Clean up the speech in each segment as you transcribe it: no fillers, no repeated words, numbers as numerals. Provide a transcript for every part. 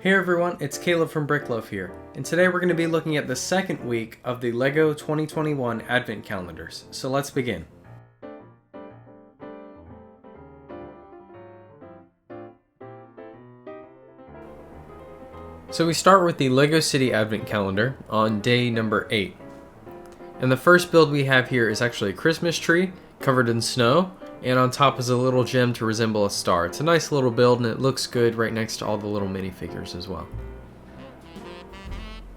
Hey everyone, it's Caleb from Brickloaf here, and today we're going to be looking at the second week of the LEGO 2021 Advent Calendars, so let's begin. So we start with the LEGO City Advent Calendar on day number 8. And the first build we have here is actually a Christmas tree covered in snow, and on top is a little gem to resemble a star. It's a nice little build and it looks good right next to all the little minifigures as well.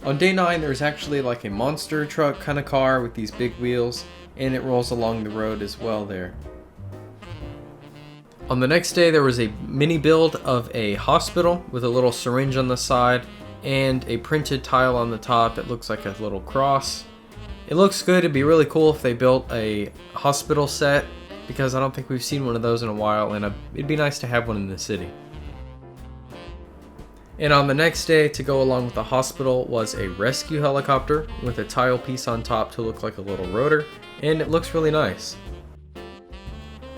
On day 9 there's actually like a monster truck kind of car with these big wheels, and it rolls along the road as well there. On the next day there was a mini build of a hospital with a little syringe on the side and a printed tile on the top. It looks like a little cross. It looks good. It'd be really cool if they built a hospital set, because I don't think we've seen one of those in a while, and it'd be nice to have one in the city. And on the next day, to go along with the hospital, was a rescue helicopter with a tile piece on top to look like a little rotor, and it looks really nice.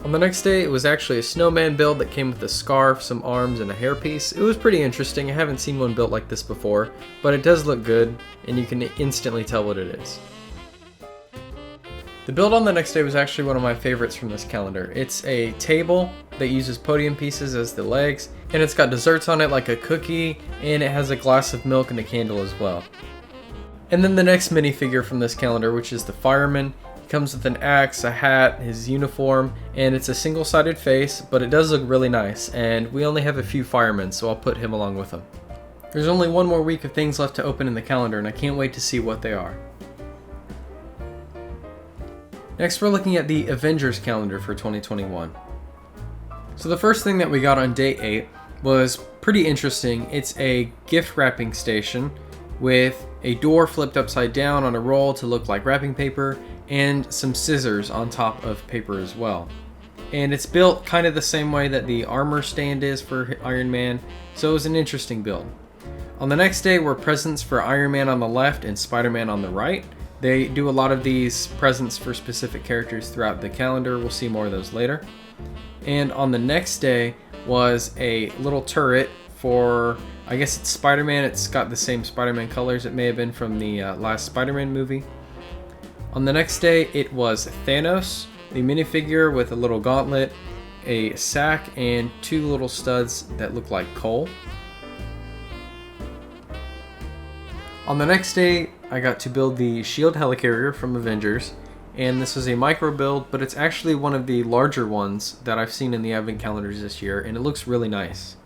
On the next day, it was actually a snowman build that came with a scarf, some arms, and a hairpiece. It was pretty interesting. I haven't seen one built like this before, but it does look good, and you can instantly tell what it is. The build on the next day was actually one of my favorites from this calendar. It's a table that uses podium pieces as the legs, and it's got desserts on it like a cookie, and it has a glass of milk and a candle as well. And then the next minifigure from this calendar, which is the fireman, he comes with an axe, a hat, his uniform, and it's a single-sided face, but it does look really nice, and we only have a few firemen, so I'll put him along with him. There's only one more week of things left to open in the calendar, and I can't wait to see what they are. Next, we're looking at the Avengers calendar for 2021. So the first thing that we got on day 8 was pretty interesting. It's a gift wrapping station with a door flipped upside down on a roll to look like wrapping paper, and some scissors on top of paper as well. And it's built kind of the same way that the armor stand is for Iron Man, so it was an interesting build. On the next day were presents for Iron Man on the left and Spider-Man on the right. They do a lot of these presents for specific characters throughout the calendar. We'll see more of those later. And on the next day was a little turret for, I guess it's Spider-Man. It's got the same Spider-Man colors. It may have been from the last Spider-Man movie. On the next day it was Thanos, the minifigure with a little gauntlet, a sack, and 2 little studs that look like coal. On the next day, I got to build the SHIELD helicarrier from Avengers, and this is a micro build, but it's actually one of the larger ones that I've seen in the Advent calendars this year, and it looks really nice.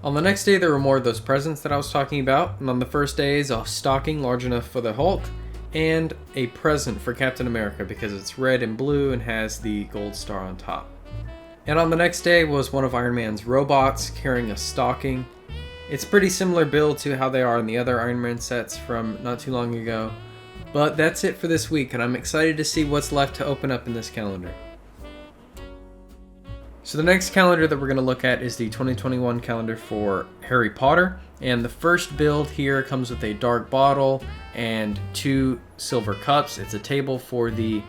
On the next day, there were more of those presents that I was talking about, and on the first day is a stocking large enough for the Hulk, and a present for Captain America because it's red and blue and has the gold star on top. And on the next day was one of Iron Man's robots carrying a stocking. It's pretty similar build to how they are in the other Iron Man sets from not too long ago. But that's it for this week, and I'm excited to see what's left to open up in this calendar. So the next calendar that we're going to look at is the 2021 calendar for Harry Potter. And the first build here comes with a dark bottle and 2 silver cups. It's a table for the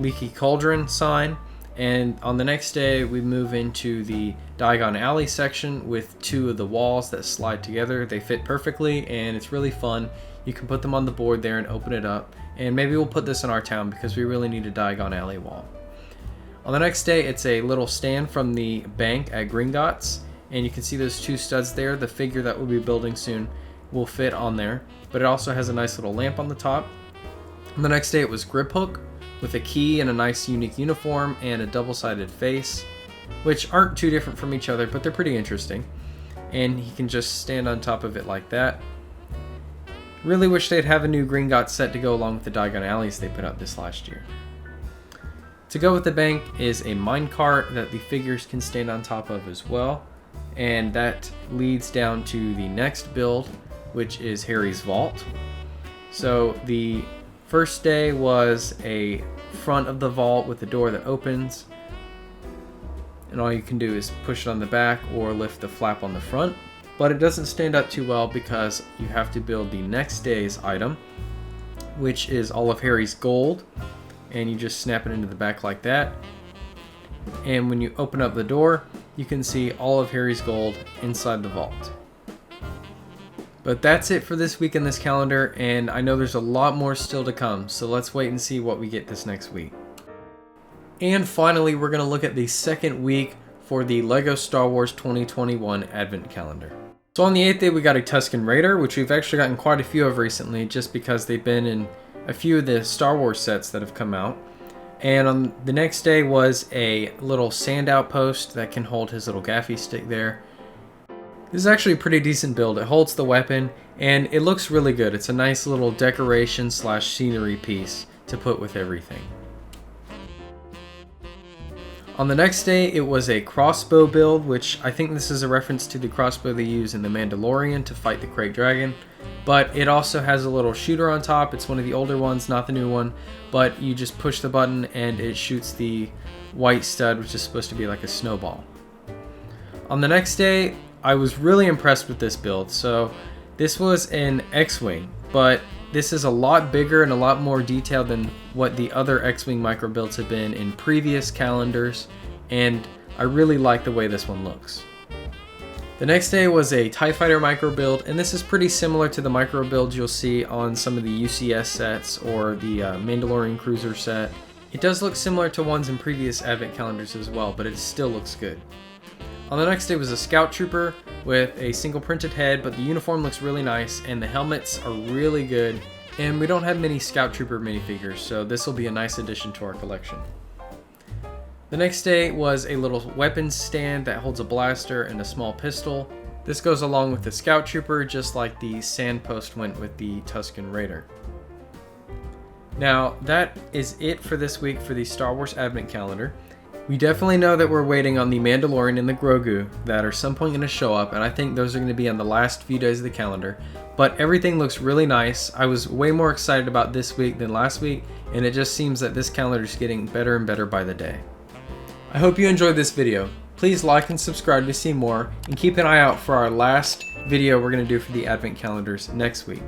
Leaky Cauldron sign. And on the next day, we move into the Diagon Alley section with 2 of the walls that slide together. They fit perfectly, and it's really fun. You can put them on the board there and open it up. And maybe we'll put this in our town because we really need a Diagon Alley wall. On the next day, it's a little stand from the bank at Gringotts. And you can see those 2 studs there. The figure that we'll be building soon will fit on there. But it also has a nice little lamp on the top. On the next day, it was Grip Hook with a key and a nice unique uniform and a double-sided face, which aren't too different from each other, but they're pretty interesting. And he can just stand on top of it like that. Really wish they'd have a new Gringotts set to go along with the Diagon Alleys they put out this last year. To go with the bank is a minecart that the figures can stand on top of as well. And that leads down to the next build, which is Harry's Vault. So the first day was a front of the vault with a door that opens, and all you can do is push it on the back or lift the flap on the front, but it doesn't stand up too well because you have to build the next day's item, which is all of Harry's gold, and you just snap it into the back like that. And when you open up the door, you can see all of Harry's gold inside the vault. But that's it for this week in this calendar, and I know there's a lot more still to come, so let's wait and see what we get this next week. And finally, we're going to look at the second week for the LEGO Star Wars 2021 Advent Calendar. So on the 8th day, we got a Tusken Raider, which we've actually gotten quite a few of recently, just because they've been in a few of the Star Wars sets that have come out. And on the next day was a little sand outpost that can hold his little gaffy stick there. This is actually a pretty decent build. It holds the weapon, and it looks really good. It's a nice little decoration / scenery piece to put with everything. On the next day, it was a crossbow build, which I think this is a reference to the crossbow they use in The Mandalorian to fight the Krayt Dragon. But it also has a little shooter on top. It's one of the older ones, not the new one. But you just push the button and it shoots the white stud, which is supposed to be like a snowball. On the next day, I was really impressed with this build. So this was an X-Wing, but this is a lot bigger and a lot more detailed than what the other X-Wing micro builds have been in previous calendars, and I really like the way this one looks. The next day was a TIE Fighter micro build, and this is pretty similar to the micro builds you'll see on some of the UCS sets or the Mandalorian Cruiser set. It does look similar to ones in previous Advent calendars as well, but it still looks good. On the next day was a Scout Trooper with a single printed head, but the uniform looks really nice and the helmets are really good. And we don't have many Scout Trooper minifigures, so this will be a nice addition to our collection. The next day was a little weapons stand that holds a blaster and a small pistol. This goes along with the Scout Trooper, just like the sandpost went with the Tusken Raider. Now, that is it for this week for the Star Wars Advent Calendar. We definitely know that we're waiting on the Mandalorian and the Grogu that are some point going to show up, and I think those are going to be on the last few days of the calendar. But everything looks really nice. I was way more excited about this week than last week, and it just seems that this calendar is getting better and better by the day. I hope you enjoyed this video. Please like and subscribe to see more, and keep an eye out for our last video we're going to do for the Advent calendars next week.